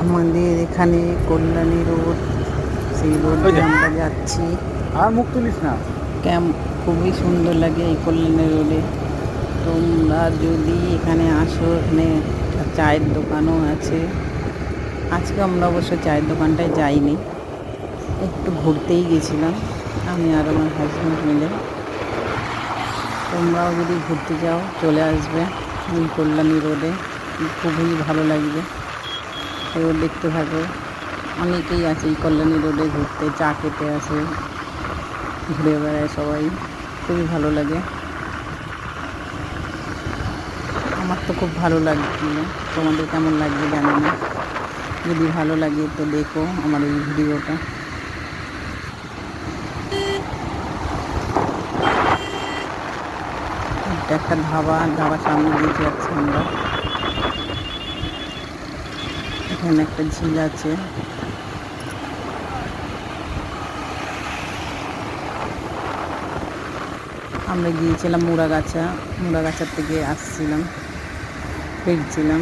আমাদের এখানে কল্যাণী রোড, সেই রোড দিয়ে আমরা যাচ্ছি। আর মুখ তুলিস না। খুবই সুন্দর লাগে এই কল্যাণী রোডে। তোমরা যদি এখানে আসো, এখানে চায়ের দোকানও আছে। আজকে আমরা অবশ্য চায়ের দোকানটায় যাইনি, একটু ঘুরতেই গেছিলাম আমি আর আমার হাজব্যান্ড মিলে। তোমরাও যদি ঘুরতে যাও চলে আসবে এই কল্যাণী রোডে, খুবই ভালো লাগবে। রোড দেখতে থাকো, অনেকেই আছে এই কল্যাণী রোডে ঘুরতে, চা খেতে আসে, ঘুরে বেড়ায় সবাই, খুবই ভালো লাগে। আমার তো খুব ভালো লাগছিল, তোমাদের কেমন লাগবে জানি না। যদি ভালো লাগে তো দেখো আমার এই ভিডিওটা। এটা একটা ধাবার সামনে দিয়ে যাচ্ছি আমরা। এখানে একটা ঝিল আছে। আমরা গিয়েছিলাম মুড়াগাছার থেকে আসছিলাম, ফিরছিলাম।